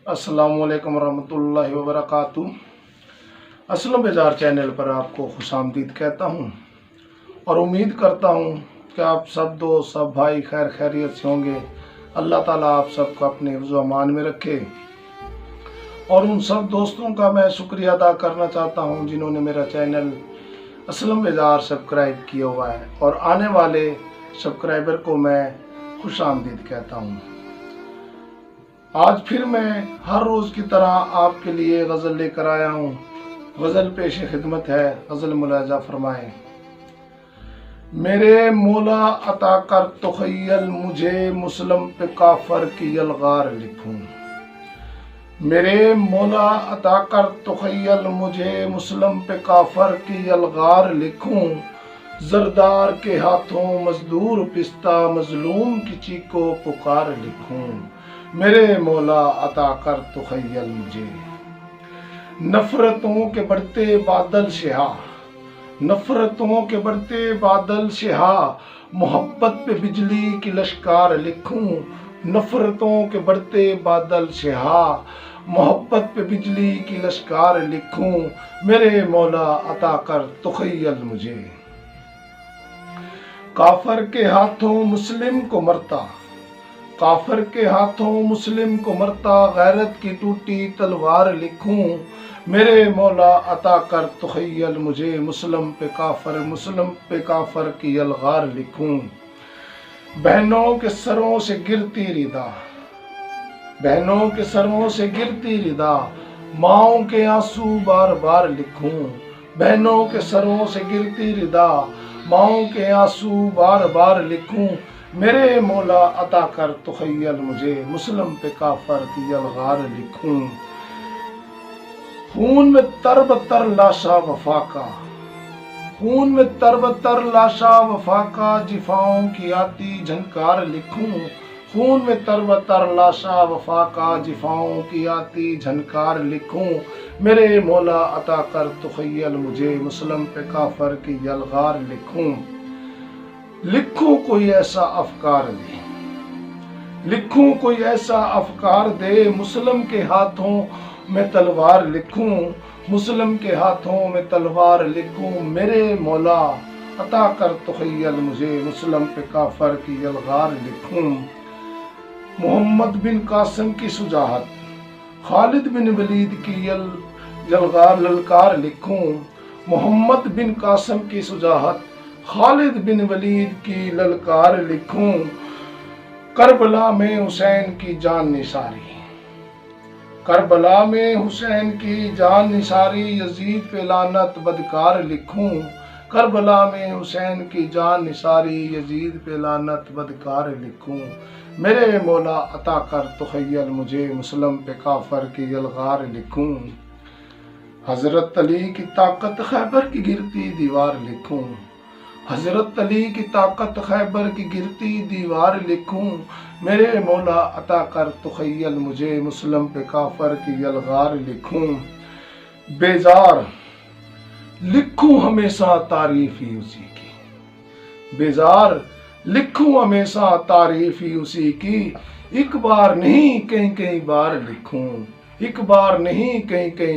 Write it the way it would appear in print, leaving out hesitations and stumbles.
अस्सलामुअलैकुम रहमतुल्लाहि व बरकातुहू। असलम बेजार चैनल पर आपको खुशामदीद कहता हूँ और उम्मीद करता हूँ कि आप सब दोस्त सब भाई खैर खैरियत से होंगे। अल्लाह ताला आप सबको अपने हिफ्ज़ व अमान में रखे। और उन सब दोस्तों का मैं शुक्रिया अदा करना चाहता हूँ जिन्होंने मेरा चैनल असलम बेजार सब्सक्राइब किया हुआ है, और आने वाले सब्सक्राइबर को मैं खुशामदीद कहता हूँ। आज फिर मैं हर रोज़ की तरह आपके लिए गज़ल लेकर आया हूँ। गज़ल पेश खिदमत है, गज़ल मुलाजा फरमाएं। मेरे मौला अता कर तख़य्युल मुझे मुस्लिम पे काफ़र की यलगार लिखूं। मेरे मौला अता कर तख़य्युल मुझे मुस्लिम पे काफ़र की यलगार लिखूं। जरदार के हाथों मजदूर पिस्ता मजलूम की चीको पुकार लिखूं। मेरे मौला अता कर तख़य्युल मुझे। नफरतों के बढ़ते बादल शहा, नफरतों के बढ़ते बादल शहा, मोहब्बत पे बिजली की लश्कार लिखूं। नफरतों के बढ़ते बादल शहा, मोहब्बत पे बिजली की लश्कार लिखूं। मेरे मौला अता कर तख़य्युल मुझे। काफर के हाथों मुस्लिम को मरता, काफर के हाथों मुस्लिम को मरता, गैरत की टूटी तलवार लिखूं। मेरे मौला अता कर तख़य्युल मुझे मुस्लिम पे काफर की यलगार लिखूं। बहनों के सरों से गिरती रिदा, बहनों के सरों से गिरती रिदा, माओं के आंसू बार बार लिखूं। बहनों के सरों से गिरती रिदा, माओं के आंसू बार बार लिखूं। मेरे मौला अता कर तख़य्युल मुझे मुस्लिम पे काफर की यलगार लिखूं। खून में तरबतर लाशा वफा का, खून में तरबतर लाशा वफा का, जिफाओं की आती झनकार लिखूं। खून में तरबतर लाशा वफा का, जिफाओं की आती झनकार लिखूं। मेरे मौला अता कर तख़य्युल मुझे मुस्लिम पे काफर की यलगार लिखूं। लिखूं कोई ऐसा अफकार दे, लिखूं कोई ऐसा अफकार दे, मुस्लिम के हाथों में तलवार लिखूं। मुस्लिम के हाथों में तलवार लिखूं। मेरे मौला अता कर तख़य्युल मुझे मुस्लिम पे काफर की यलगार लिखूं। मोहम्मद बिन कासिम की सुजाहत, खालिद बिन वलीद की यलगार ललकार लिखूं। मोहम्मद बिन कासिम की सुजाहत, खालिद बिन वलीद की ललकार लिखूं। करबला में हुसैन की जान निसारी, करबला में हुसैन की जान निसारी, यजीद पे लानत बदकार लिखूं। करबला में हुसैन की जान निसारी, यजीद पे लानत बदकार लिखूं। मेरे मौला अता कर तख़य्युल मुझे मुस्लिम पे काफर की यलगार लिखूं। हजरत अली की ताकत खैबर की गिरती दीवार लिखूं। हजरत अली की ताकत खैबर की गिरती दीवार लिखूं। मेरे मौला अता कर तख़य्युल मुझे मुस्लिम पे काफर की यलगार लिखूं। बेजार लिखूं हमेशा तारीफ ही उसी की, बेजार लिखूं हमेशा तारीफ ही उसी की। एक बार नहीं कई कई बार लिखूं, एक बार नहीं कई कई